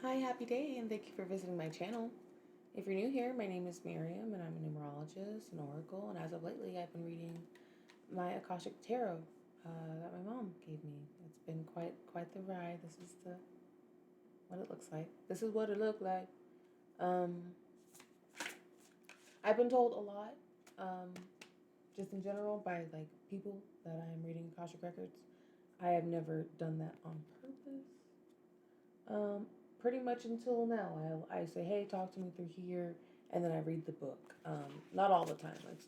Hi, happy day, and thank you for visiting my channel. If you're new here, my name is Miriam, and I'm a numerologist, an oracle, and as of lately, I've been reading my akashic tarot that my mom gave me. It's been quite the ride. This is what it looks like. This is what it looked like. Um, I've been told a lot, just in general, by like people that I'm reading akashic records. I have never done that on purpose. Um, Pretty much until now, I say, hey, talk to me through here, and then I read the book. Not all the time. Like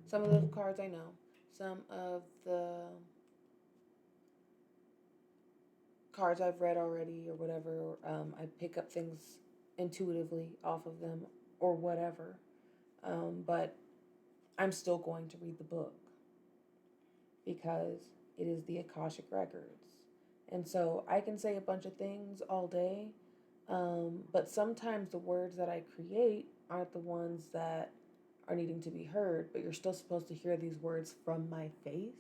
some of the cards I know, some of the cards I've read already or whatever. I pick up things intuitively off of them or whatever. But I'm still going to read the book because it is the Akashic Records. And so I can say a bunch of things all day, but sometimes the words that I create aren't the ones that are needing to be heard, but you're still supposed to hear these words from my face.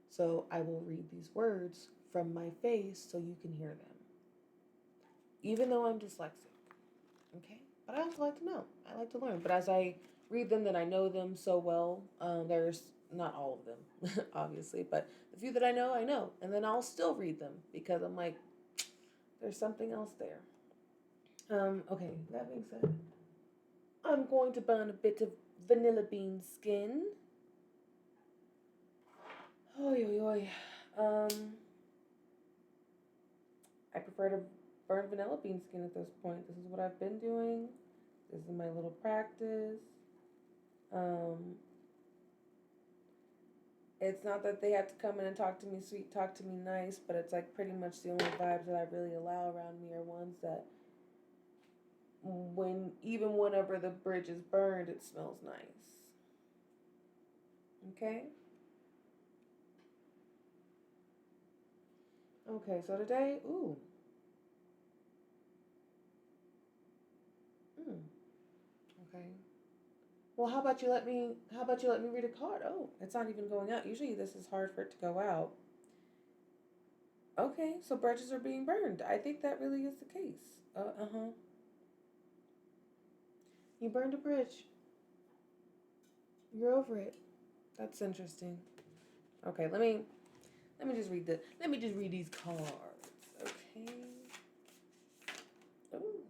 So I will read these words from my face so you can hear them, even though I'm dyslexic. Okay? But I also like to know. I like to learn. But as I read them, then I know them so well. There's not all of them, obviously, but the few that I know. And then I'll still read them because I'm like, there's something else there. Okay, that being said, I'm going to burn a bit of vanilla bean skin. Oi, oi, oi. I prefer to burn vanilla bean skin at this point. This is what I've been doing. This is my little practice. Um, it's not that they have to come in and talk to me sweet, talk to me nice, but it's like pretty much the only vibes that I really allow around me are ones that whenever the bridge is burned, it smells nice. Okay? Okay, so today, mm, okay. Well, how about you let me read a card? Oh, it's not even going out. Usually this is hard for it to go out. Okay, so bridges are being burned. I think that really is the case. Uh-huh. You burned a bridge. You're over it. That's interesting. Okay, let me just read these cards. Okay. Ooh.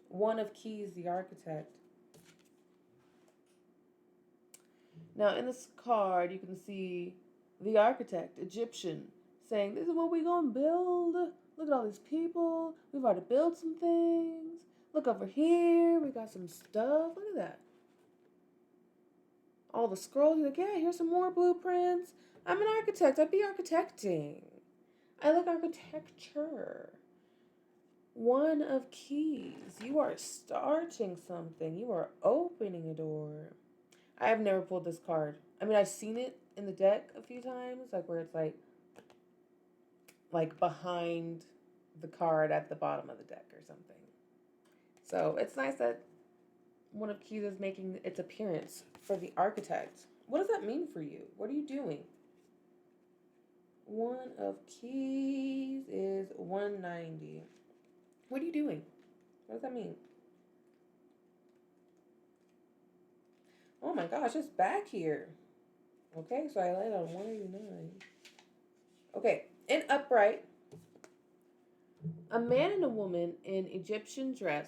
One of Keys, the architect. Now in this card you can see the architect, Egyptian, saying, this is what we gonna build. Look at all these people. We've already built some things. Look over here. We got some stuff. Look at that. All the scrolls. You're like, yeah, here's some more blueprints. I'm an architect. I be architecting. I like architecture. One of Keys. You are starting something. You are opening a door. I have never pulled this card. I mean, I've seen it in the deck a few times, like where it's like behind the card at the bottom of the deck or something. So it's nice that one of Keys is making its appearance for the architect. What does that mean for you? What are you doing? One of Keys is 190. What are you doing? What does that mean? Oh my gosh, it's back here. Okay, so I landed on 189. Okay, in upright, a man and a woman in Egyptian dress.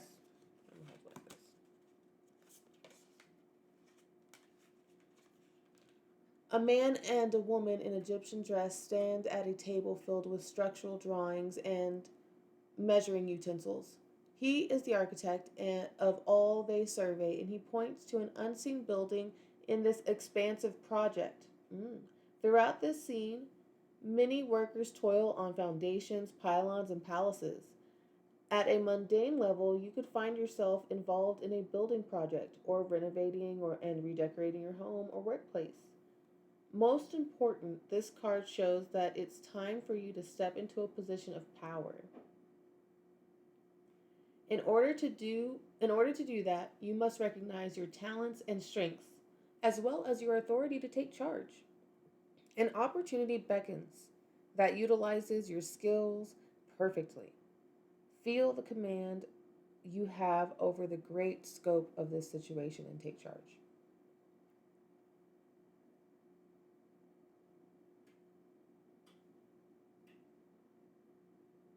A man and a woman in Egyptian dress stand at a table filled with structural drawings and measuring utensils. He is the architect of all they survey, and he points to an unseen building in this expansive project. Throughout this scene, many workers toil on foundations, pylons, and palaces. At a mundane level, you could find yourself involved in a building project or renovating and redecorating your home or workplace. Most important, this card shows that it's time for you to step into a position of power. In order to do that, you must recognize your talents and strengths, as well as your authority to take charge. An opportunity beckons. that utilizes your skills perfectly. Feel the command you have over the great scope of this situation and take charge.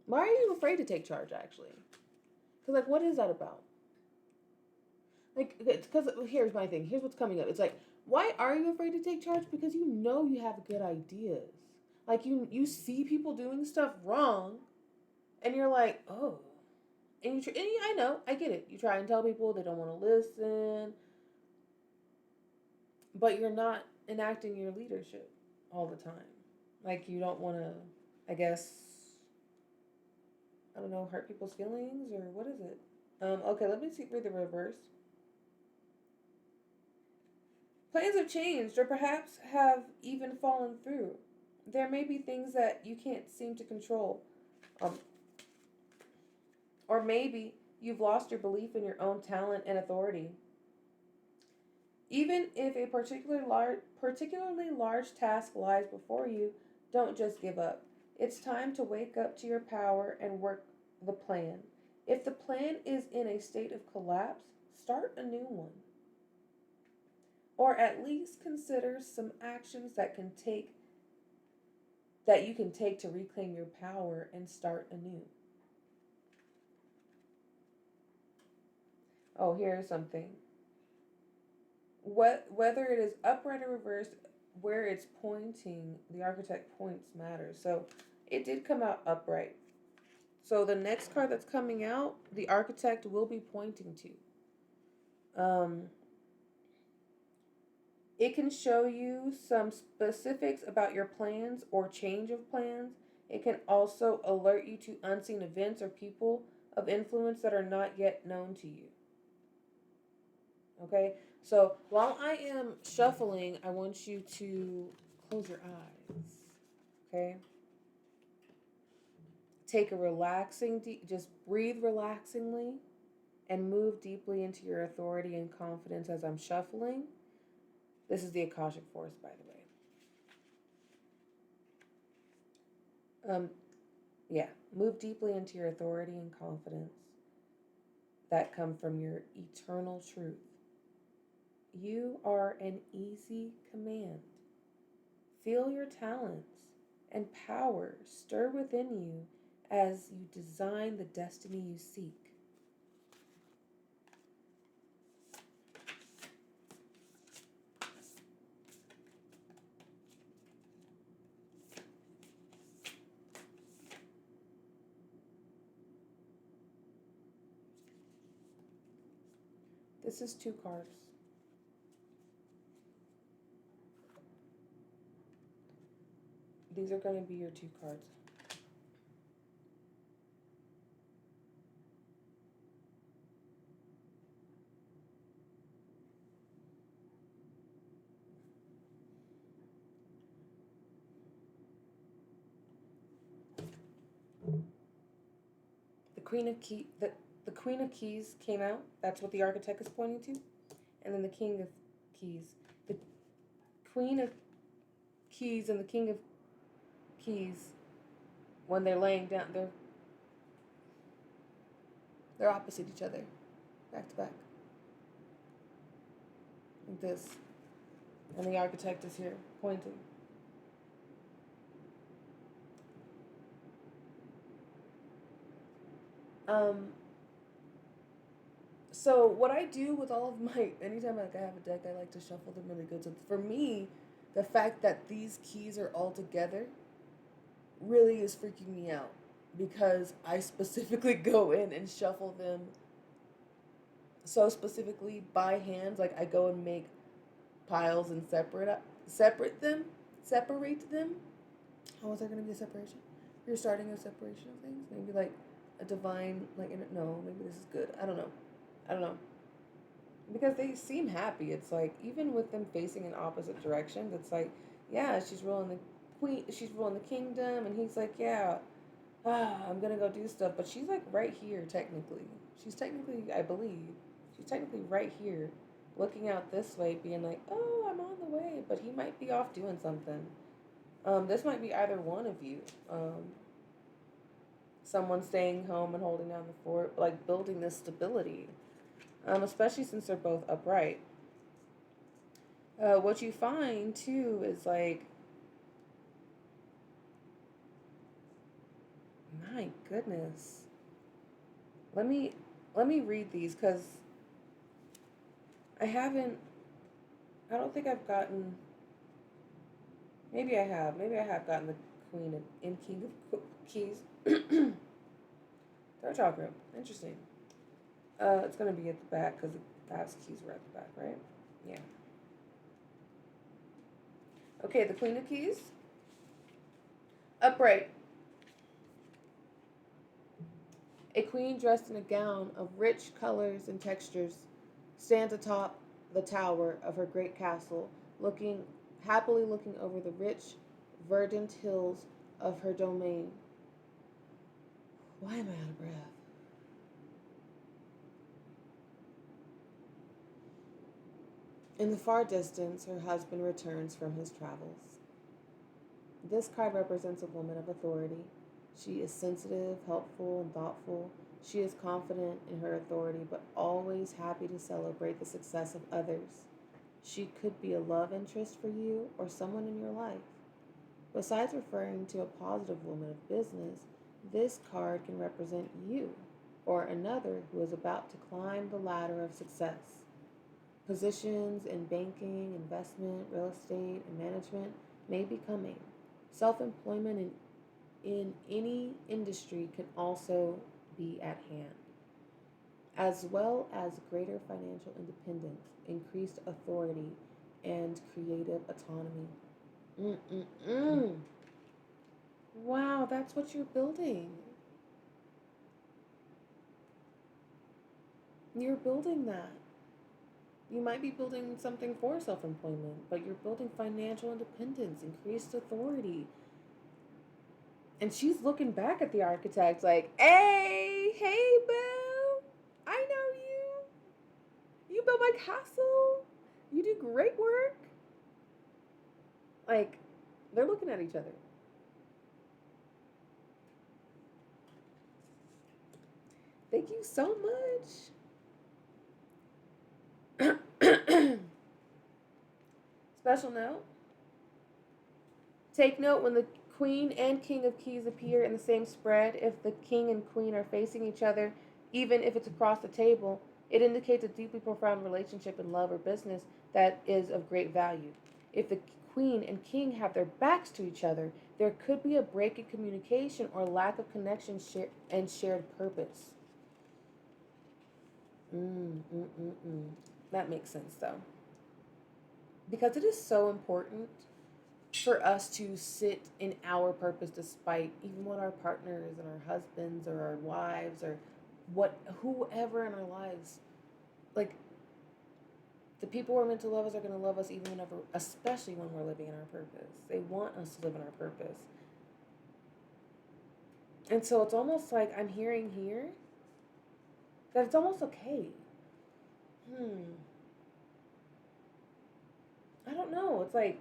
Why are you afraid to take charge, actually? Because, like, what is that about? Like, because here's my thing. Here's what's coming up. It's like, why are you afraid to take charge? Because you know you have good ideas. Like, you see people doing stuff wrong, and you're like, oh. I know, I get it. You try and tell people, they don't want to listen, but you're not enacting your leadership all the time. Like, you don't want to, I guess, I don't know, hurt people's feelings, or what is it? Okay, let me see through the reverse. Plans have changed, or perhaps have even fallen through. There may be things that you can't seem to control, um, or maybe you've lost your belief in your own talent and authority. Even if a particularly large task lies before you, don't just give up. It's time to wake up to your power and work the plan. If the plan is in a state of collapse, start a new one. Or at least consider some actions that you can take to reclaim your power and start anew. Oh, here's something. Whether it is upright or reversed, where it's pointing, the architect points matters. So it did come out upright. So the next card that's coming out, the architect will be pointing to. It can show you some specifics about your plans or change of plans. It can also alert you to unseen events or people of influence that are not yet known to you. Okay? So while I am shuffling, I want you to close your eyes. Okay? Take a relaxing, just breathe relaxingly and move deeply into your authority and confidence as I'm shuffling. This is the Akashic Force, by the way. Yeah, move deeply into your authority and confidence that come from your eternal truth. You are an easy command. Feel your talents and power stir within you as you design the destiny you seek. This is two cards. These are going to be your two cards. The the Queen of Keys came out. That's what the architect is pointing to. And then the King of Keys. The Queen of Keys and the King of Keys, when they're laying down, they're opposite each other, back to back, like this. And the architect is here pointing. Um, so what I do with all of my, anytime like I have a deck, I like to shuffle them really good. So for me, the fact that these keys are all together really is freaking me out because I specifically go in and shuffle them so specifically by hand. Like I go and make piles and separate them. How is there going to be a separation? You're starting a separation of things. Maybe like a divine no. Maybe this is good. I don't know. I don't know because they seem happy. It's like even with them facing in opposite directions, it's like yeah, she's ruling the queen. She's ruling the kingdom, and he's like yeah, I'm gonna go do stuff. But she's like right here technically. She's technically, I believe, she's technically right here, looking out this way, being like, oh, I'm on the way, but he might be off doing something. This might be either one of you. Someone staying home and holding down the fort, like building this stability, especially since they're both upright. What you find too is like, my goodness. Let me read these because I haven't. I don't think I've gotten. Maybe I have. Maybe I have gotten the Queen and King of Keys. Third chakra. Interesting. It's gonna be at the back because the past keys were at the back, right? Yeah. Okay, the Queen of Keys. Upright. A queen dressed in a gown of rich colors and textures stands atop the tower of her great castle, looking happily looking over the rich, verdant hills of her domain. Why am I out of breath? In the far distance, her husband returns from his travels. This card represents a woman of authority. She is sensitive, helpful, and thoughtful. She is confident in her authority, but always happy to celebrate the success of others. She could be a love interest for you or someone in your life. Besides referring to a positive woman of business, this card can represent you or another who is about to climb the ladder of success. Positions in banking, investment, real estate, and management may be coming. Self employment in any industry can also be at hand, as well as greater financial independence, increased authority, and creative autonomy. Mm-mm-mm. Wow, that's what you're building. You're building that. You might be building something for self employment, but you're building financial independence, increased authority. And she's looking back at the architect like, hey, boo, I know you. You built my castle. You do great work. Like, they're looking at each other. Thank you so much. Special note. Take note when the Queen and King of Keys appear in the same spread, if the King and Queen are facing each other, even if it's across the table, it indicates a deeply profound relationship in love or business that is of great value. If the Queen and King have their backs to each other, there could be a break in communication or lack of connection and shared purpose. That makes sense though. Because it is so important for us to sit in our purpose despite even what our partners and our husbands or our wives or whoever in our lives, like, the people who are meant to love us are going to love us even whenever, especially when we're living in our purpose. They want us to live in our purpose. And so it's almost like I'm hearing here that it's almost okay. hmm I don't know. It's like,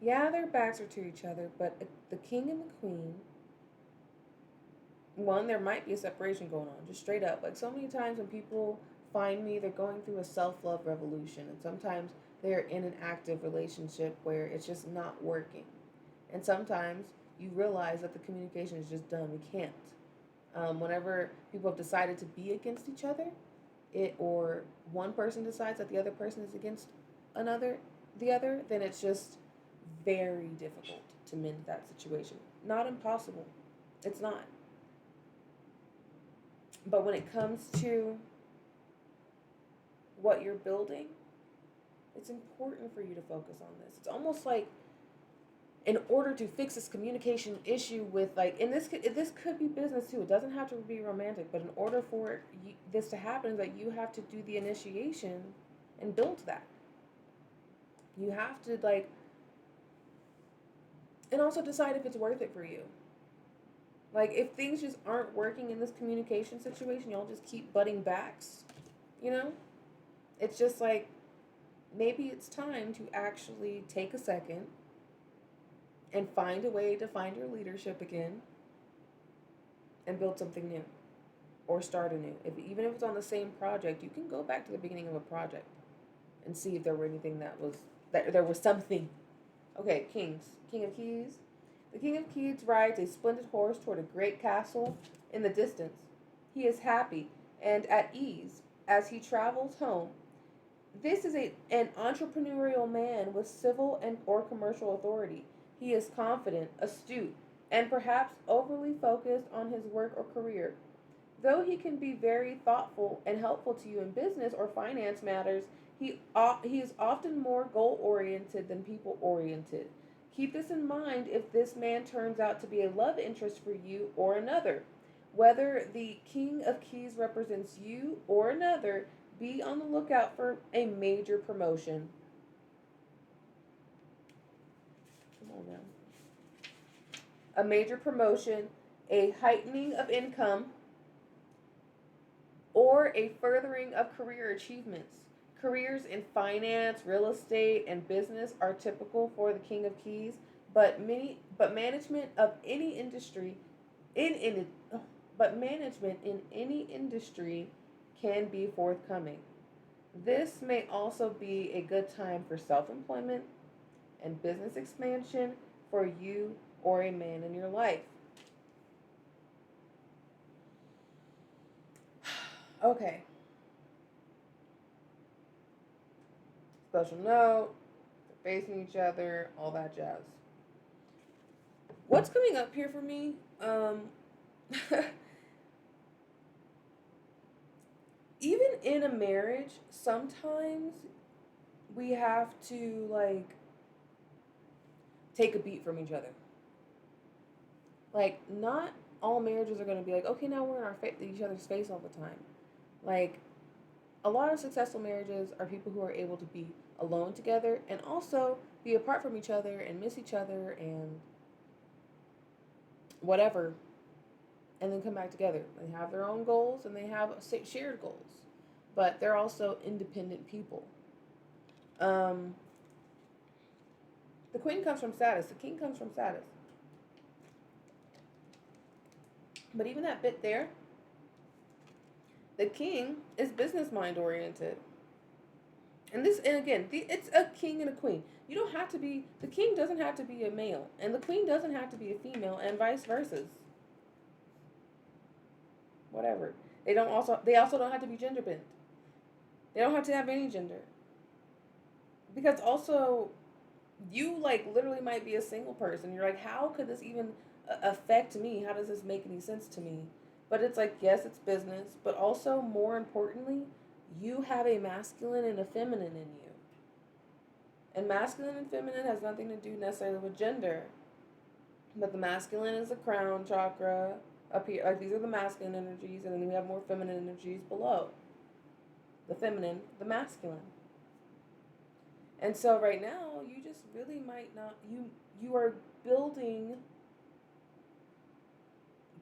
yeah, their backs are to each other, but the king and the queen, one, there might be a separation going on, just straight up. Like, so many times when people find me, they're going through a self love revolution, and sometimes they're in an active relationship where it's just not working. And sometimes you realize that the communication is just done. We can't. Whenever people have decided to be against each other, or one person decides that the other person is against another, the other, then it's just very difficult to mend that situation. Not impossible. It's not. But when it comes to what you're building, it's important for you to focus on this. It's almost like, in order to fix this communication issue with, like, and this could be business too. It doesn't have to be romantic, but in order for this to happen, is that you have to do the initiation and build that. You have to, like, and also decide if it's worth it for you. Like, if things just aren't working in this communication situation, y'all just keep butting backs, you know? It's just like, maybe it's time to actually take a second and find a way to find your leadership again and build something new or start anew. Even if it's on the same project, you can go back to the beginning of a project and see if there were anything that there was something. Okay, Kings. King of Keys. The King of Keys rides a splendid horse toward a great castle in the distance. He is happy and at ease as he travels home. This is an entrepreneurial man with civil and or commercial authority. He is confident, astute, and perhaps overly focused on his work or career. Though he can be very thoughtful and helpful to you in business or finance matters, he is often more goal oriented than people oriented. Keep this in mind if this man turns out to be a love interest for you or another. Whether the King of Keys represents you or another, be on the lookout for a major promotion. Come on now. A major promotion, a heightening of income, or a furthering of career achievements. Careers in finance, real estate, and business are typical for the King of Keys, but management of any industry in but management in any industry can be forthcoming. This may also be a good time for self-employment and business expansion for you or a man in your life. Okay, special note, they're facing each other, all that jazz. What's coming up here for me? Even in a marriage, sometimes we have to like take a beat from each other. Like, not all marriages are going to be like, okay, now we're in each other's face all the time. Like, a lot of successful marriages are people who are able to be alone together and also be apart from each other and miss each other and whatever, and then come back together. They have their own goals and they have shared goals, but they're also independent people. Um, the queen comes from status, the king comes from status. But even that bit there, the king is business mind oriented. And again, it's a king and a queen. You don't have to be, the king doesn't have to be a male, and the queen doesn't have to be a female, and vice versa. Whatever. They also don't have to be gender bent. They don't have to have any gender. Because also, you like literally might be a single person. You're like, how could this even affect me? How does this make any sense to me? But it's like, yes, it's business, but also more importantly, you have a masculine and a feminine in you. And masculine and feminine has nothing to do necessarily with gender. But the masculine is the crown chakra up here. Like, these are the masculine energies, and then we have more feminine energies below. The feminine, the masculine. And so right now, you just really might not you are building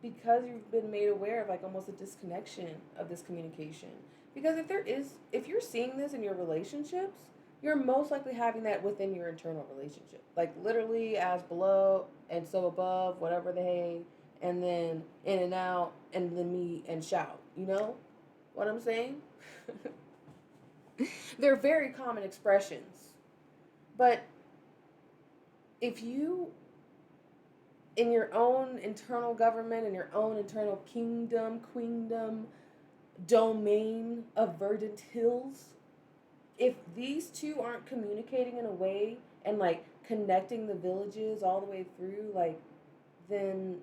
because you've been made aware of like almost a disconnection of this communication. Because if you're seeing this in your relationships, you're most likely having that within your internal relationship. Like literally as below and so above, whatever they, and then in and out, and then me and shout. You know what I'm saying? They're very common expressions. But if you, in your own internal government, in your own internal kingdom, queendom, domain of verdant hills, if these two aren't communicating in a way and like connecting the villages all the way through, like, then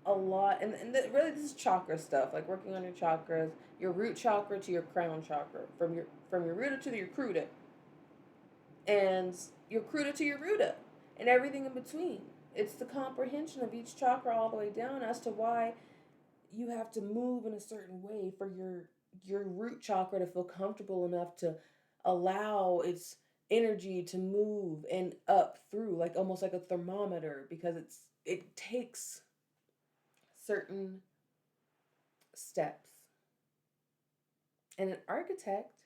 a lot, really this is chakra stuff, like working on your chakras, your root chakra to your crown chakra, from your ruta to your kruta, and your kruta to your ruta, and everything in between. It's the comprehension of each chakra all the way down as to why you have to move in a certain way for your root chakra to feel comfortable enough to allow its energy to move and up through, like almost like a thermometer, because it takes certain steps. And an architect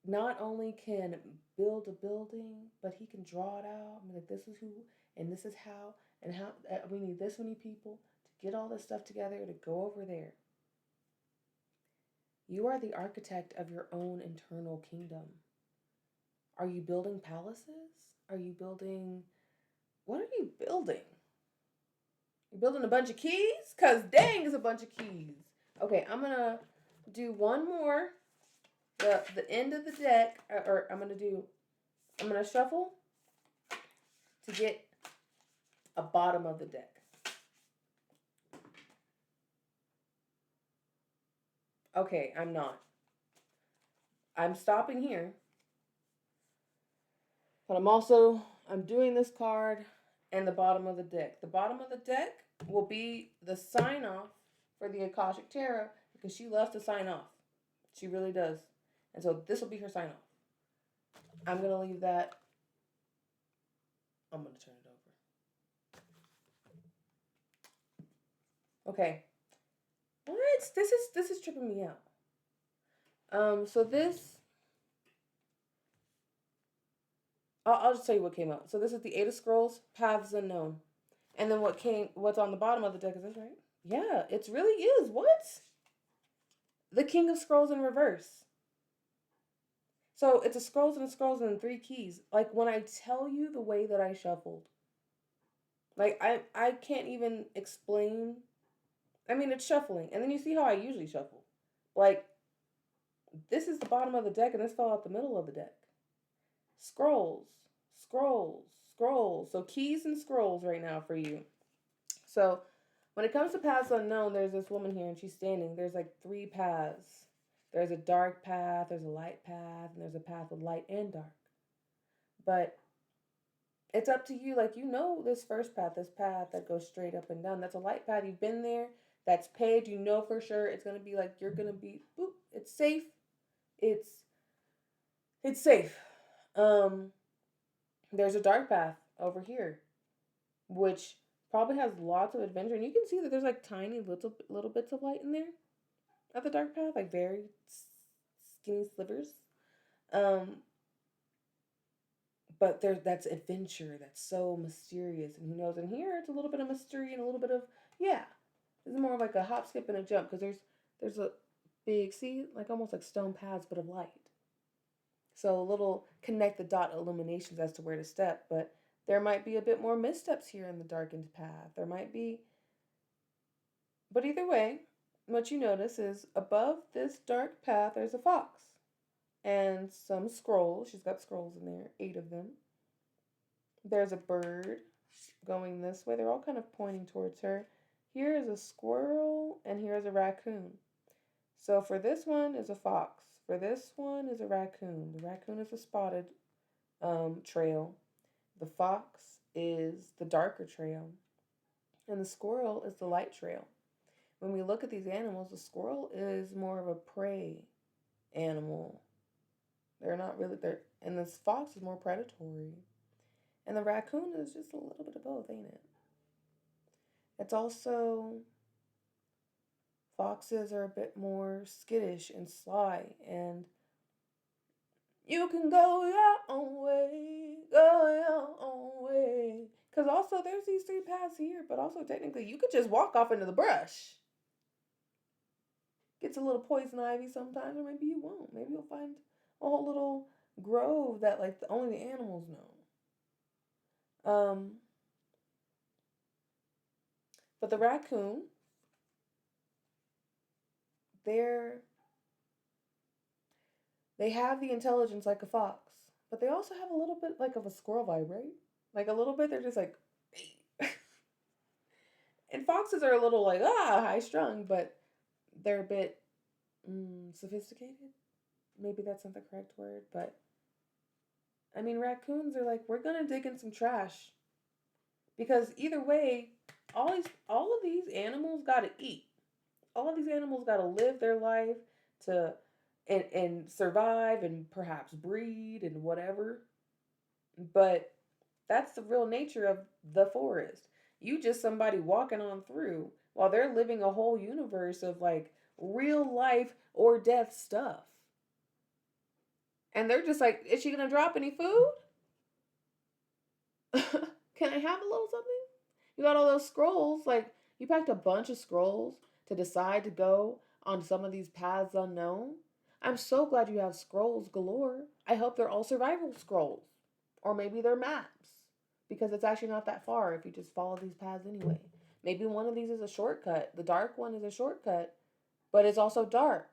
not only can build a building, but he can draw it out. I mean, like, this is who, and this is how, and how we need this many people to get all this stuff together to go over there. You are the architect of your own internal kingdom. Are you building palaces? Are you building, what are you building? You building a bunch of keys? Because dang, is a bunch of keys. Okay, I'm going to do one more. The end of the deck, or I'm going to shuffle to get a bottom of the deck. Okay, I'm not. I'm stopping here. But I'm doing this card and the bottom of the deck. The bottom of the deck will be the sign off for the Akashic Tarot because she loves to sign off. She really does. And so this will be her sign off. I'm going to leave that. I'm going to turn it over. Okay. What? This is tripping me out. So this, I'll just tell you what came out. So this is the Eight of Scrolls, Paths Unknown. And then what's on the bottom of the deck, is this right? Yeah, it really is. What? The King of Scrolls in reverse. So it's a scrolls and scrolls and 3 keys. Like, when I tell you the way that I shuffled, like, I can't even explain. I mean, it's shuffling. And then you see how I usually shuffle. Like, this is the bottom of the deck and this fell out the middle of the deck. Scrolls, scrolls, scrolls. So keys and scrolls right now for you. So when it comes to paths unknown, there's this woman here and she's standing. There's like 3 paths. There's a dark path, there's a light path, and there's a path with light and dark. But it's up to you. Like, you know, this first path, this path that goes straight up and down, that's a light path. You've been there. That's paved. You know for sure it's going to be like, you're going to be, boop, it's safe. It's safe. There's a dark path over here, which probably has lots of adventure. And you can see that there's like tiny little bits of light in there at the dark path, like very skinny slivers. But that's adventure. That's so mysterious, and who knows? And here it's a little bit of mystery and a little bit of, yeah. It's more like a hop, skip, and a jump because there's a big, see, like almost like stone paths but of light. So a little connect the dot illuminations as to where to step, but there might be a bit more missteps here in the darkened path. There might be, but either way, what you notice is above this dark path there's a fox and some scrolls. She's got scrolls in there, 8 of them. There's a bird going this way. They're all kind of pointing towards her. Here is a squirrel and here's a raccoon. So for this one is a fox. For this one is a raccoon. The raccoon is a spotted trail. The fox is the darker trail. And the squirrel is the light trail. When we look at these animals, the squirrel is more of a prey animal. They're not really there. And this fox is more predatory. And the raccoon is just a little bit of both, ain't it? It's also, foxes are a bit more skittish and sly, and you can go your own way, go your own way. Because also there's these 3 paths here, but also technically you could just walk off into the brush. Gets a little poison ivy sometimes, or maybe you won't. Maybe you'll find a whole little grove that like only the animals know. But the raccoon, they have the intelligence like a fox, but they also have a little bit like of a squirrel vibe, right? Like a little bit, they're just like, and foxes are a little like, high strung, but they're a bit sophisticated. Maybe that's not the correct word, but I mean, raccoons are like, we're gonna dig in some trash, because either way, all of these animals gotta eat. All of these animals gotta live their life to and survive and perhaps breed and whatever. But that's the real nature of the forest. You just somebody walking on through while they're living a whole universe of like real life or death stuff. And they're just like, is she gonna drop any food? Can I have a little something? You got all those scrolls. Like, you packed a bunch of scrolls to decide to go on some of these paths unknown. I'm so glad you have scrolls galore. I hope they're all survival scrolls. Or maybe they're maps. Because it's actually not that far if you just follow these paths anyway. Maybe one of these is a shortcut. The dark one is a shortcut, but it's also dark.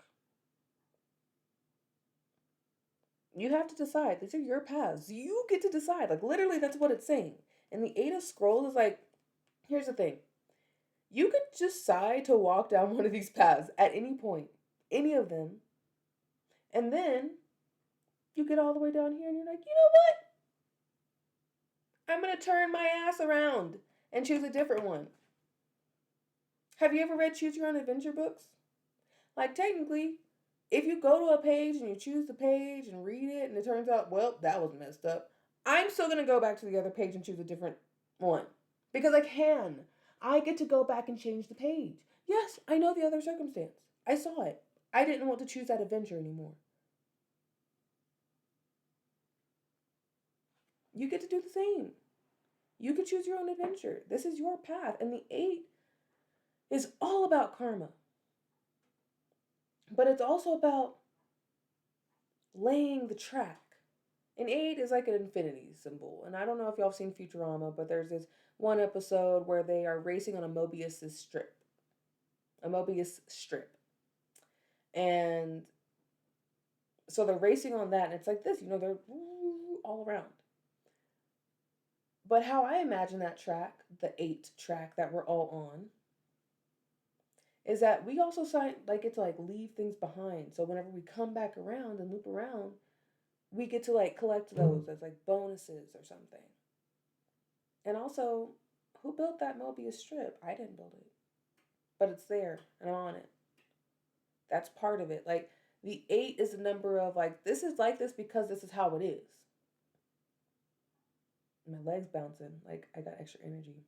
You have to decide. These are your paths. You get to decide. Like, literally, that's what it's saying. And the Eight of Scrolls is like, here's the thing. You could decide to walk down one of these paths at any point, any of them, and then you get all the way down here and you're like, you know what? I'm going to turn my ass around and choose a different one. Have you ever read Choose Your Own Adventure books? Like, technically, if you go to a page and you choose the page and read it and it turns out, well, that was messed up, I'm still going to go back to the other page and choose a different one. Because I can. I get to go back and change the page. Yes, I know the other circumstance. I saw it. I didn't want to choose that adventure anymore. You get to do the same. You could choose your own adventure. This is your path. And the Eight is all about karma. But it's also about laying the track. An Eight is like an infinity symbol. And I don't know if y'all have seen Futurama, but there's this one episode where they are racing on a Mobius strip. A Mobius strip. And so they're racing on that, and it's like this, they're all around. But how I imagine that track, the Eight track that we're all on, is that we also get to leave things behind. So whenever we come back around and loop around, we get to collect those as bonuses or something. And also, who built that Mobius strip? I didn't build it. But it's there, and I'm on it. That's part of it. The Eight is a number of this is like this because this is how it is. My legs bouncing. I got extra energy.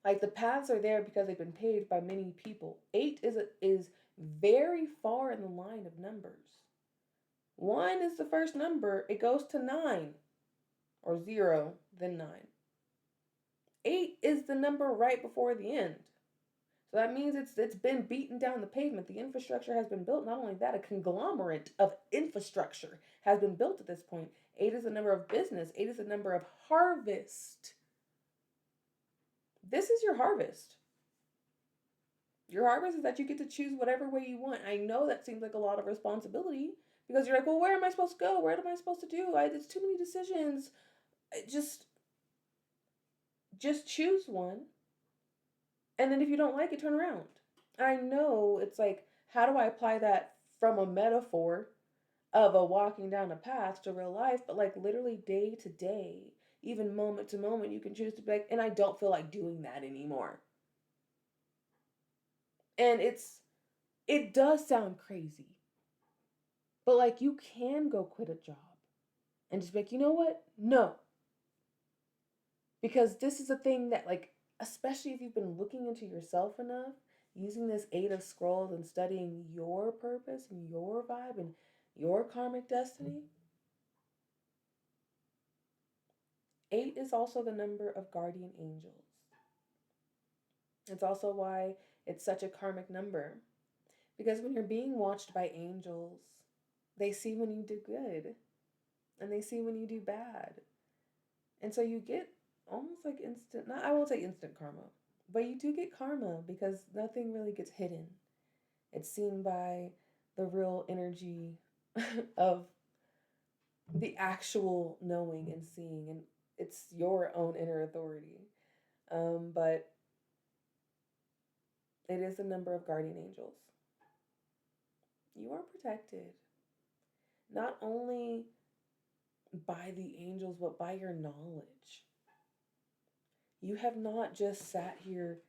The paths are there because they've been paved by many people. Eight is very far in the line of numbers. One is the first number. It goes to 9 or 0, then 9. 8 is the number right before the end. So that means it's been beaten down the pavement. The infrastructure has been built. Not only that, a conglomerate of infrastructure has been built at this point. 8 is the number of business. 8 is the number of harvest. This is your harvest. Your harvest is that you get to choose whatever way you want. I know that seems like a lot of responsibility because you're like, well, where am I supposed to go? What am I supposed to do? There's too many decisions. Just choose one. And then if you don't like it, turn around. I know it's how do I apply that from a metaphor of a walking down a path to real life? But literally day to day, even moment to moment, you can choose to be and I don't feel like doing that anymore. And it does sound crazy. But you can go quit a job and just be you know what? No. Because this is a thing that especially if you've been looking into yourself enough, using this Eight of Scrolls and studying your purpose and your vibe and your karmic destiny. 8 is also the number of guardian angels. It's also why it's such a karmic number. Because when you're being watched by angels, they see when you do good and they see when you do bad. And so you get almost instant, I won't say instant karma, but you do get karma because nothing really gets hidden. It's seen by the real energy of the actual knowing and seeing, and it's your own inner authority. But it is the number of guardian angels. You are protected. Not only by the angels, but by your knowledge. You have not just sat here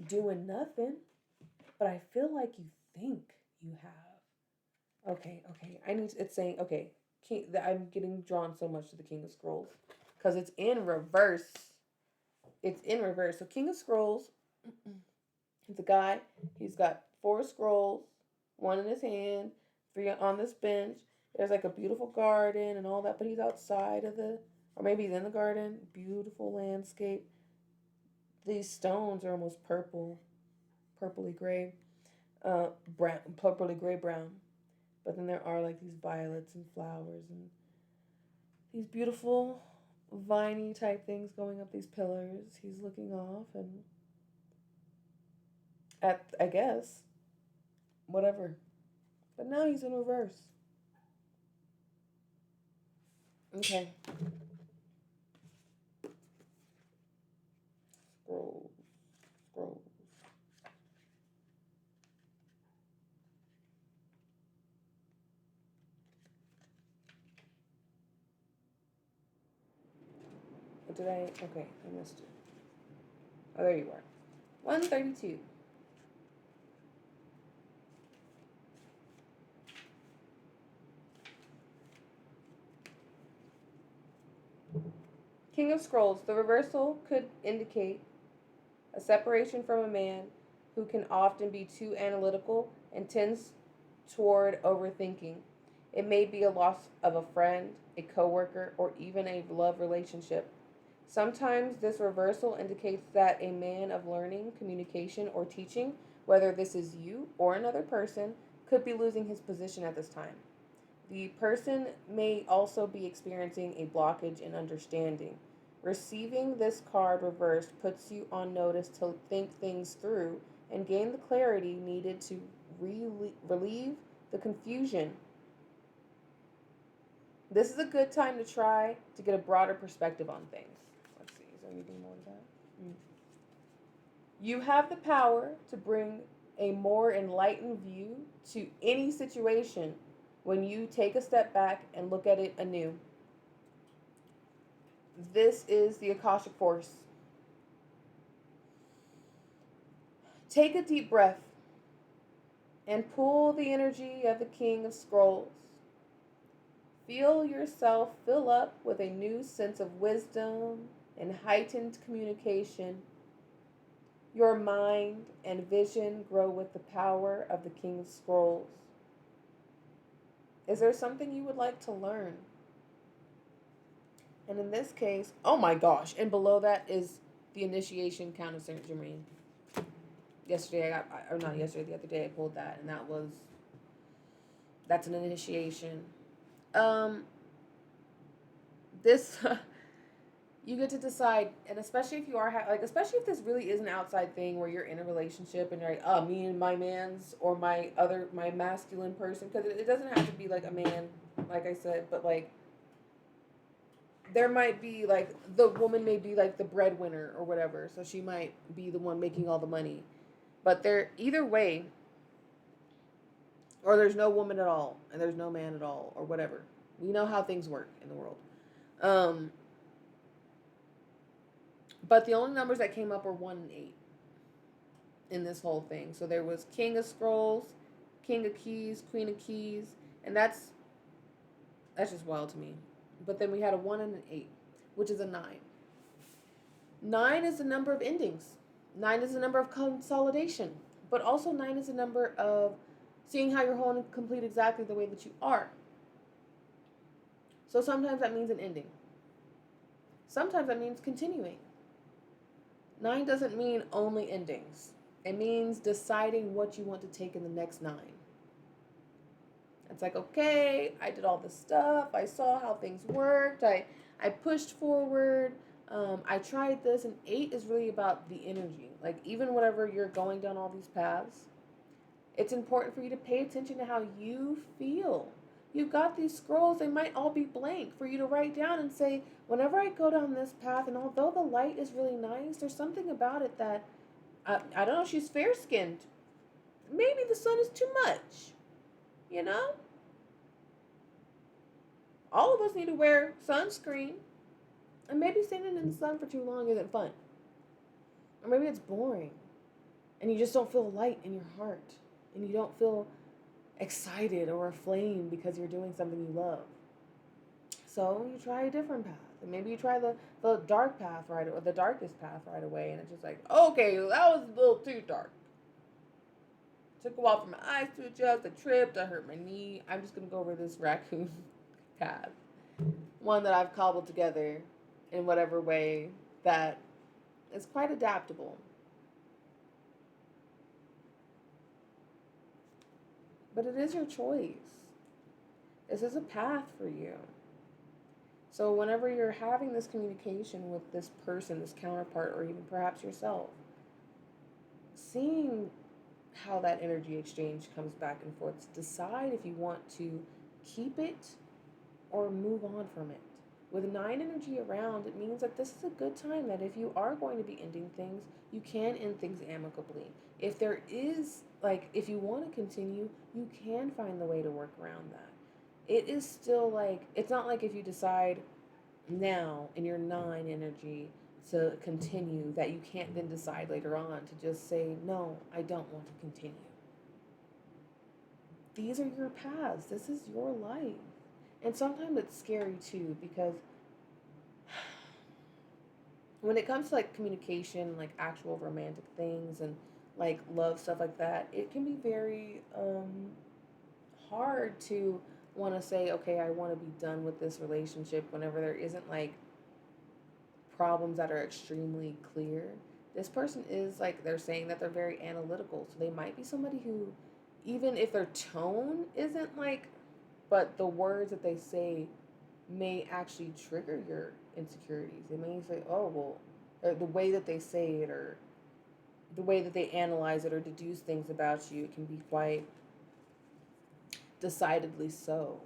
doing nothing, but I feel like you think you have. Okay. It's saying, okay, I'm getting drawn so much to the King of Scrolls because it's in reverse. So King of Scrolls, it's a guy. He's got 4 scrolls, 1 in his hand, 3 on this bench. There's like a beautiful garden and all that, but he's outside of the, or maybe he's in the garden. Beautiful landscape. These stones are almost purple, purpley gray, brown, purpley gray brown. But then there are like these violets and flowers and these beautiful viney type things going up these pillars. He's looking off and at, I guess, whatever. But now he's in reverse. Okay. Scroll, scroll. What did I? Okay, I missed it. Oh, there you are. 132. King of Scrolls. The reversal could indicate a separation from a man who can often be too analytical and tends toward overthinking. It may be a loss of a friend, a coworker, or even a love relationship. Sometimes this reversal indicates that a man of learning, communication, or teaching, whether this is you or another person, could be losing his position at this time. The person may also be experiencing a blockage in understanding. Receiving this card reversed puts you on notice to think things through and gain the clarity needed to relieve the confusion. This is a good time to try to get a broader perspective on things. Let's see, is there anything more to that? You have the power to bring a more enlightened view to any situation when you take a step back and look at it anew. This is the akashic force. Take a deep breath and pull the energy of the King of Scrolls. Feel yourself fill up with a new sense of wisdom and heightened communication. Your mind and vision grow with the power of the King of Scrolls. Is there something you would like to learn? And in this case, oh my gosh, and below that is the initiation count of Saint Germain. Yesterday I got, or not yesterday, the other day I pulled that, and that's an initiation. Um, this you get to decide, and especially if you are like, especially if this really is an outside thing where you're in a relationship and you're like, oh, me and my man's or my masculine person, because it doesn't have to be like a man, like I said, but like there might be like the woman may be like the breadwinner or whatever, so she might be the one making all the money, but there either way, or there's no woman at all and there's no man at all or whatever. We know how things work in the world. Um, but the only numbers that came up were 1 and 8 in this whole thing. So there was King of Scrolls, King of Keys, Queen of Keys, and that's just wild to me. But then we had a 1 and an 8, which is a 9. 9 is the number of endings. 9 is the number of consolidation. But also 9 is the number of seeing how you're whole and complete exactly the way that you are. So sometimes that means an ending. Sometimes that means continuing. 9 doesn't mean only endings. It means deciding what you want to take in the next 9. It's like, okay, I did all this stuff. I saw how things worked. I pushed forward. I tried this. And 8 is really about the energy. Like, even whenever you're going down all these paths, it's important for you to pay attention to how you feel. You've got these scrolls, they might all be blank for you to write down and say, whenever I go down this path, and although the light is really nice, there's something about it that, I don't know, she's fair-skinned. Maybe the sun is too much, you know? All of us need to wear sunscreen, and maybe standing in the sun for too long isn't fun. Or maybe it's boring, and you just don't feel light in your heart, and you don't feel excited or aflame because you're doing something you love. So you try a different path. And maybe you try the dark path right, or the darkest path right away, and it's just like, okay, that was a little too dark. Took a while for my eyes to adjust. I tripped. I hurt my knee. I'm just gonna go over this raccoon path, one that I've cobbled together in whatever way that is quite adaptable. But it is your choice. This is a path for you. So whenever you're having this communication with this person, this counterpart, or even perhaps yourself, seeing how that energy exchange comes back and forth, decide if you want to keep it or move on from it. With nine energy around, it means that this is a good time that if you are going to be ending things, you can end things amicably. If there is, like, if you want to continue, you can find the way to work around that. It is still like, it's not like if you decide now in your nine energy to continue that you can't then decide later on to just say, no, I don't want to continue. These are your paths. This is your life. And sometimes it's scary too because when it comes to like communication, like actual romantic things and like love stuff like that, it can be very hard to want to say, okay, I want to be done with this relationship whenever there isn't like problems that are extremely clear. This person is like, they're saying that they're very analytical, so they might be somebody who, even if their tone isn't like, but the words that they say may actually trigger your insecurities. They may say, oh, well, or the way that they say it, or the way that they analyze it or deduce things about you, it can be quite decidedly so,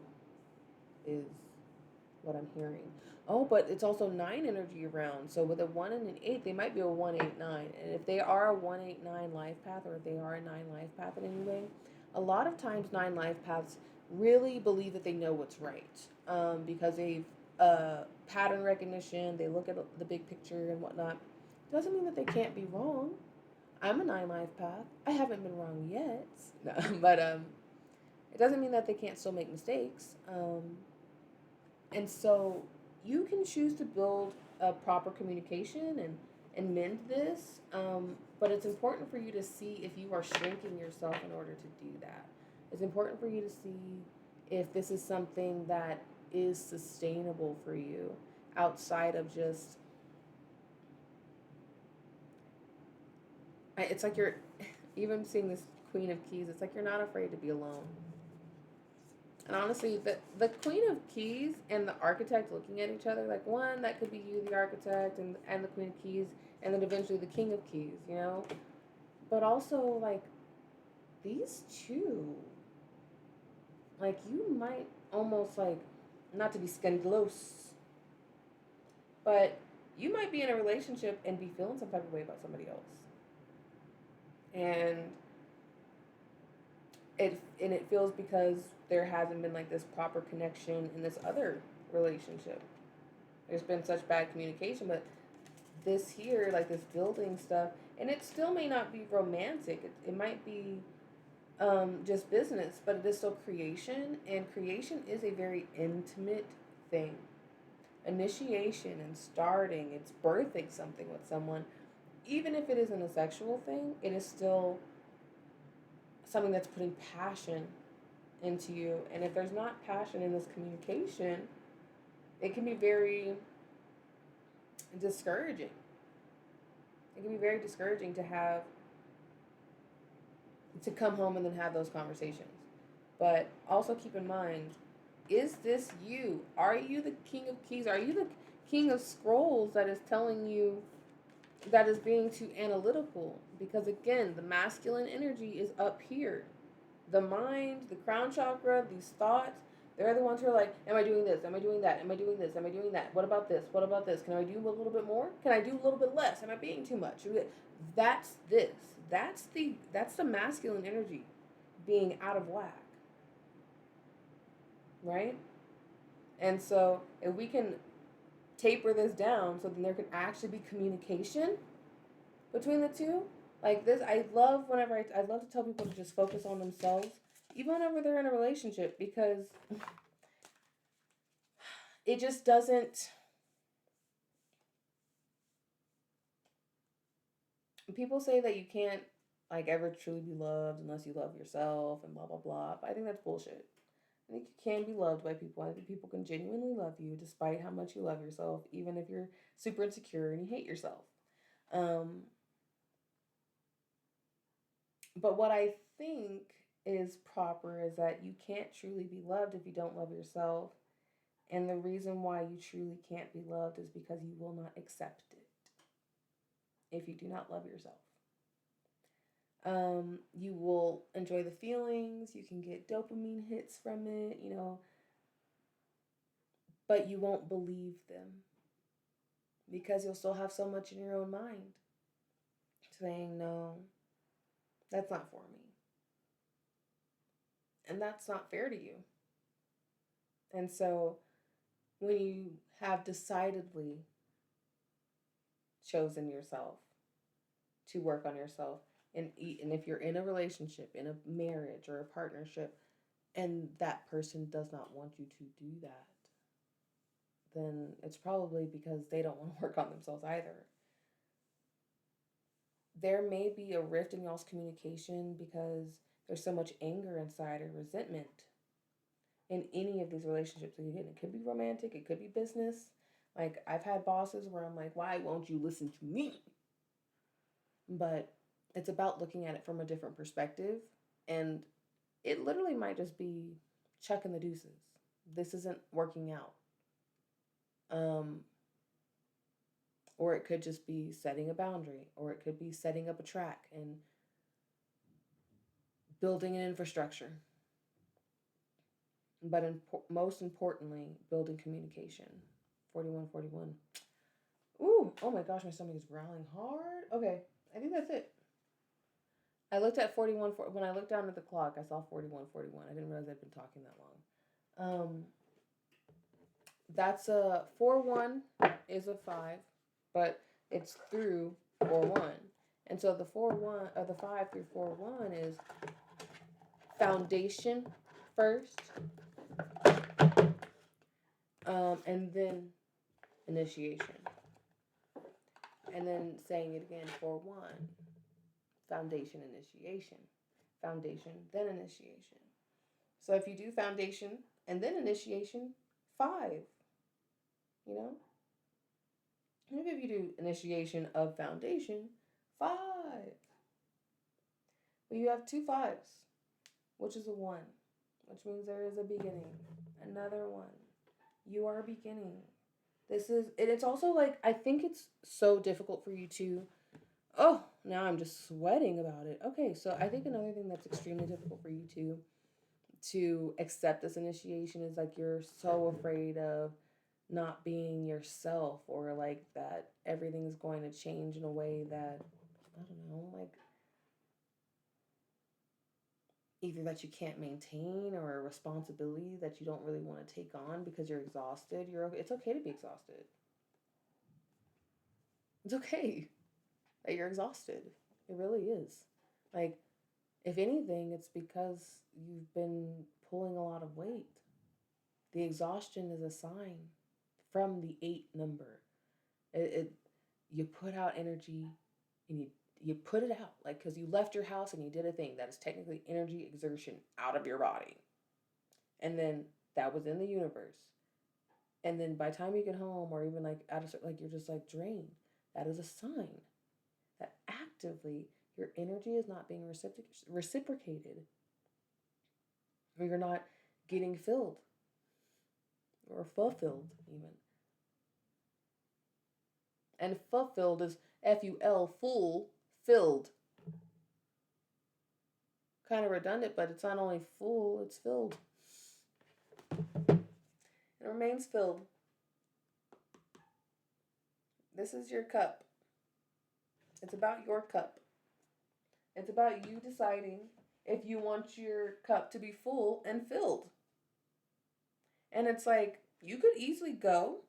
is what I'm hearing. Oh, but it's also nine energy around. So with a one and an eight, they might be a 189. And if they are a 189 life path, or if they are a nine life path in any way, a lot of times nine life paths really believe that they know what's right, because they've pattern recognition. They look at the big picture and whatnot. Doesn't mean that they can't be wrong. I'm a nine life path. I haven't been wrong yet, no, but it doesn't mean that they can't still make mistakes. And so you can choose to build a proper communication and mend this, but it's important for you to see if you are shrinking yourself in order to do that. It's important for you to see if this is something that is sustainable for you outside of just, it's like you're, even seeing this Queen of Keys, it's like you're not afraid to be alone. And honestly, the Queen of Keys and the architect looking at each other, like one, that could be you, the architect, and the Queen of Keys, and then eventually the King of Keys, you know? But also, like, these two, like, you might almost, like, not to be scandalous, but you might be in a relationship and be feeling some type of way about somebody else. And it feels because there hasn't been like this proper connection in this other relationship. There's been such bad communication, but this here, like this building stuff, and it still may not be romantic. It might be just business, but it is still creation, and creation is a very intimate thing. Initiation and starting, it's birthing something with someone, even if it isn't a sexual thing, it is still something that's putting passion into you. And if there's not passion in this communication, it can be very discouraging. It can be very discouraging to come home and then have those conversations. But also keep in mind, is this you? Are you the King of Keys? Are you the King of Scrolls that is telling you, that is being too analytical? Because again, the masculine energy is up here. The mind, the crown chakra, these thoughts, they're the ones who are like, am I doing this? Am I doing that? Am I doing this? Am I doing that? What about this? What about this? Can I do a little bit more? Can I do a little bit less? Am I being too much? That's this. That's the masculine energy being out of whack. Right? And so if we can taper this down so then there can actually be communication between the two, like this, I love whenever I love to tell people to just focus on themselves, even whenever they're in a relationship, because it just doesn't, people say that you can't like ever truly be loved unless you love yourself and blah blah blah. But I think that's bullshit. I think you can be loved by people. I think people can genuinely love you despite how much you love yourself, even if you're super insecure and you hate yourself. Um, but what I think is proper is that you can't truly be loved if you don't love yourself. And the reason why you truly can't be loved is because you will not accept it if you do not love yourself. You will enjoy the feelings, you can get dopamine hits from it, but you won't believe them because you'll still have so much in your own mind saying, no, that's not for me. And that's not fair to you. And so when you have decidedly chosen yourself to work on yourself and if you're in a relationship, in a marriage or a partnership, and that person does not want you to do that, then it's probably because they don't want to work on themselves either. There may be a rift in y'all's communication because there's so much anger inside or resentment in any of these relationships that you get. It could be romantic, it could be business. Like, I've had bosses where I'm like, why won't you listen to me? But it's about looking at it from a different perspective. And it literally might just be chucking the deuces. This isn't working out. Or it could just be setting a boundary, or it could be setting up a track and building an infrastructure. But most importantly, building communication. 4141. Ooh, oh my gosh, my stomach is growling hard. Okay, I think that's it. I looked at 41, when I looked down at the clock, I saw 4141. I didn't realize I'd been talking that long. That's a 4-1 is a 5, but it's through 4-1. And so the 4-1, or the 5 through 4-1 is foundation first, and then initiation. And then saying it again, 4-1, foundation, initiation. Foundation, then initiation. So if you do foundation and then initiation, 5, you know? Maybe if you do initiation of foundation, 5. But you have 2 5s, which is a 1, which means there is a beginning. Another 1. You are beginning. It's also like, I think it's so difficult for you to, oh, now I'm just sweating about it. Okay, so I think another thing that's extremely difficult for you to accept this initiation is like you're so afraid of not being yourself, or like that everything is going to change in a way that, I don't know, like either that you can't maintain, or a responsibility that you don't really want to take on because you're exhausted. It's okay to be exhausted. It's okay that you're exhausted. It really is. Like, if anything, it's because you've been pulling a lot of weight. The exhaustion is a sign from the 8 number. You put out energy, and you put it out, like, because you left your house and you did a thing that is technically energy exertion out of your body, and then that was in the universe, and then by the time you get home, or even like out of, like, you're just like drained. That is a sign that actively your energy is not being reciprocated, or you're not getting filled or fulfilled even. And fulfilled is F-U-L, full, filled. Kind of redundant, but it's not only full, it's filled. It remains filled. This is your cup. It's about your cup. It's about you deciding if you want your cup to be full and filled. And it's like, you could easily go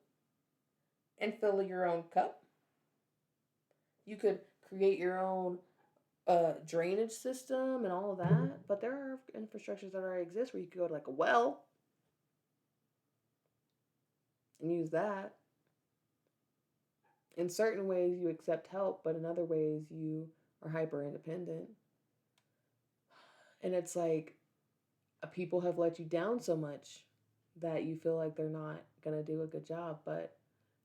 and fill your own cup. You could create your own drainage system and all of that. But there are infrastructures that already exist where you could go to like a well and use that. In certain ways, you accept help, but in other ways, you are hyper independent. And it's like people have let you down so much that you feel like they're not going to do a good job. But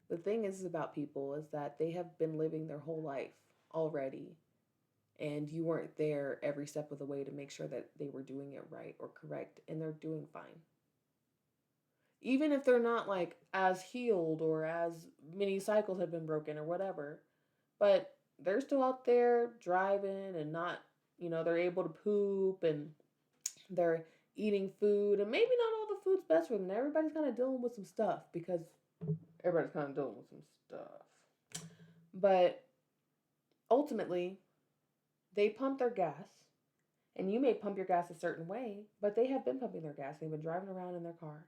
the thing is about people is that they have been living their whole life already, and you weren't there every step of the way to make sure that they were doing it right or correct, and they're doing fine. Even if they're not like as healed or as many cycles have been broken or whatever, but they're still out there driving and not, they're able to poop and they're eating food, and maybe not all the food's best for them. Everybody's kind of dealing with some stuff because everybody's kind of dealing with some stuff. But ultimately, they pump their gas, and you may pump your gas a certain way, but they have been pumping their gas. They've been driving around in their car.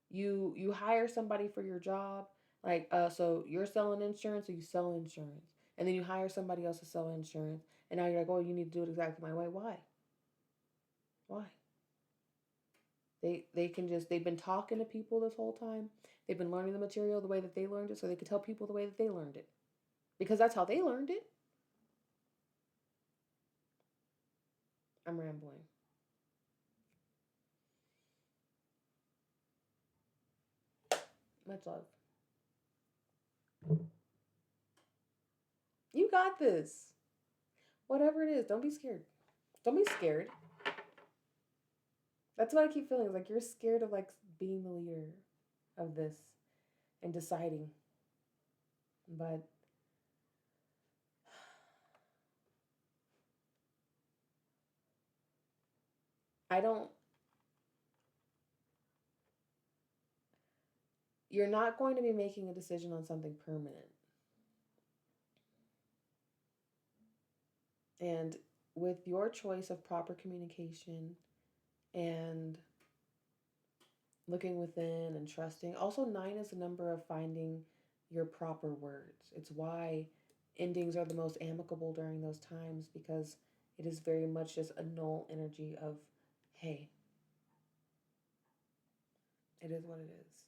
You hire somebody for your job, like so you're selling insurance, or you sell insurance, and then you hire somebody else to sell insurance, and now you're like, oh, you need to do it exactly my way. Why? Why? They can just they've been talking to people this whole time. They've been learning the material the way that they learned it, so they could tell people the way that they learned it, because that's how they learned it. I'm rambling. Much love. You got this. Whatever it is, don't be scared. Don't be scared. That's what I keep feeling. Like you're scared of like being the leader of this and deciding. But I don't you're not going to be making a decision on something permanent. And with your choice of proper communication and looking within and trusting. Also, 9 is the number of finding your proper words. It's why endings are the most amicable during those times, because it is very much just a null energy of, hey, it is what it is.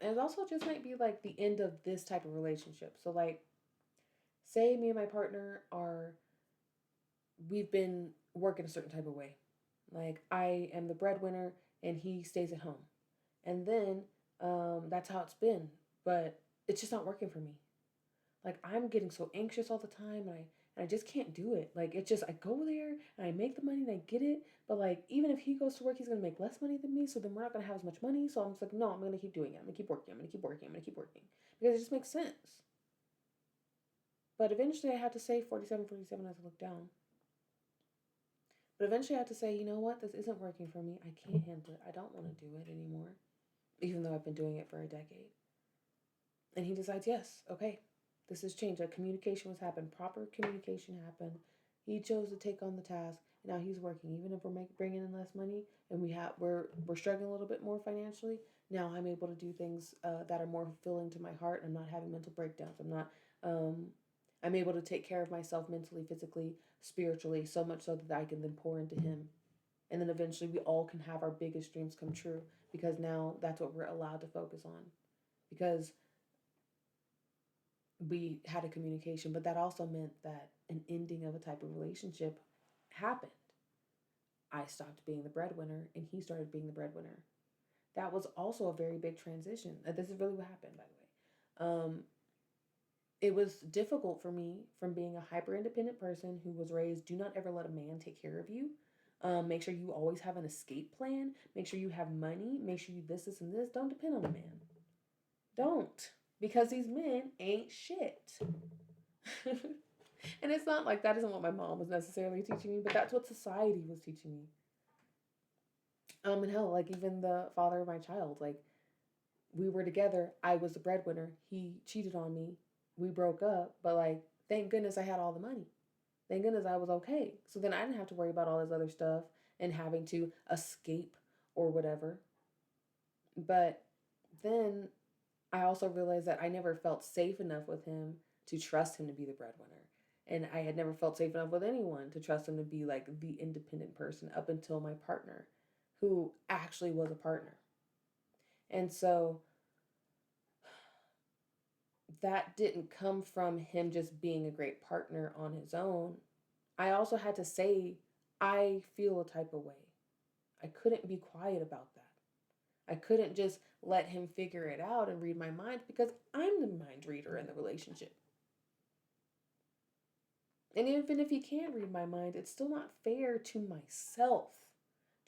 And it also just might be like the end of this type of relationship. So, like, say me and my partner we've been working a certain type of way. Like, I am the breadwinner and he stays at home. And then that's how it's been. But it's just not working for me. Like I'm getting so anxious all the time, and I just can't do it. Like it's just I go there and I make the money and I get it, but like even if he goes to work, he's gonna make less money than me. So then we're not gonna have as much money. So I'm just like, no, I'm gonna keep doing it. I'm gonna keep working. I'm gonna keep working. I'm gonna keep working because it just makes sense. But eventually, I had to say 47, 47 as I look down. But eventually, I had to say, you know what? This isn't working for me. I can't handle it. I don't want to do it anymore, even though I've been doing it for a decade. And he decides, yes, okay, this has changed. A communication was happened. Proper communication happened. He chose to take on the task. And now he's working. Even if bringing in less money and we're struggling a little bit more financially, now I'm able to do things that are more fulfilling to my heart. I'm not having mental breakdowns. Um, I'm able to take care of myself mentally, physically, spiritually, so much so that I can then pour into him. And then eventually we all can have our biggest dreams come true, because now that's what we're allowed to focus on. Because we had a communication, but that also meant that an ending of a type of relationship happened. I stopped being the breadwinner and he started being the breadwinner. That was also a very big transition. This is really what happened, by the way. It was difficult for me from being a hyper independent person who was raised, do not ever let a man take care of you. Make sure you always have an escape plan. Make sure you have money. Make sure you this, and this. Don't depend on a man. Don't. Because these men ain't shit. And it's not like that isn't what my mom was necessarily teaching me, but that's what society was teaching me. And hell, like even the father of my child, like we were together. I was the breadwinner. He cheated on me. We broke up, but like thank goodness I had all the money. Thank goodness I was okay. So then I didn't have to worry about all this other stuff and having to escape or whatever. But then I also realized that I never felt safe enough with him to trust him to be the breadwinner. And I had never felt safe enough with anyone to trust him to be like the independent person up until my partner, who actually was a partner. And so that didn't come from him just being a great partner on his own. I also had to say I feel a type of way. I couldn't be quiet about that. I couldn't just let him figure it out and read my mind because I'm the mind reader in the relationship. And even if he can read my mind, it's still not fair to myself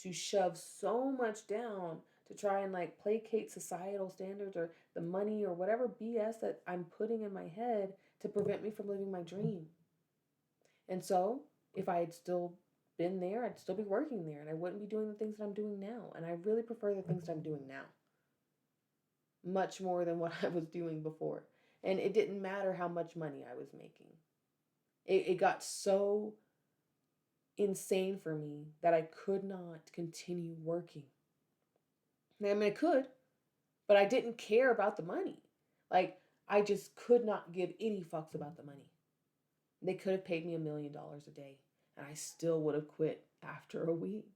to shove so much down to try and like placate societal standards or the money or whatever BS that I'm putting in my head to prevent me from living my dream. And so, if I had still been there, I'd still be working there and I wouldn't be doing the things that I'm doing now. And I really prefer the things that I'm doing now much more than what I was doing before. And it didn't matter how much money I was making. It got so insane for me that I could not continue working. I mean, I could, but I didn't care about the money. Like, I just could not give any fucks about the money. They could have paid me $1 million a day, and I still would have quit after a week.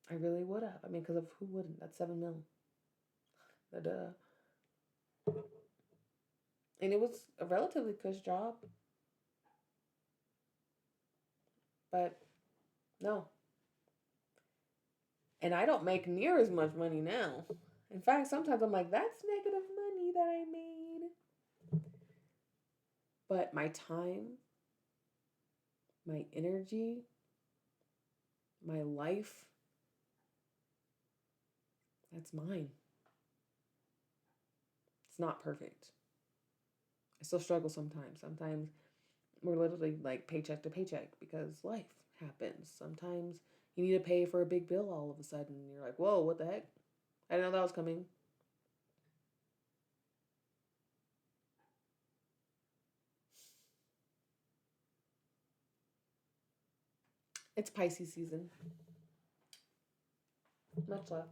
I really would have. I mean, because of who wouldn't? That's 7 mil. Duh. And it was a relatively cush job, but no. And I don't make near as much money now. In fact, sometimes I'm like, that's negative money that I made. But my time, my energy, my life, that's mine. It's not perfect. I still struggle sometimes. Sometimes we're literally like paycheck to paycheck because life happens. Sometimes you need to pay for a big bill all of a sudden. You're like, whoa, what the heck? I didn't know that was coming. It's Pisces season. Much love.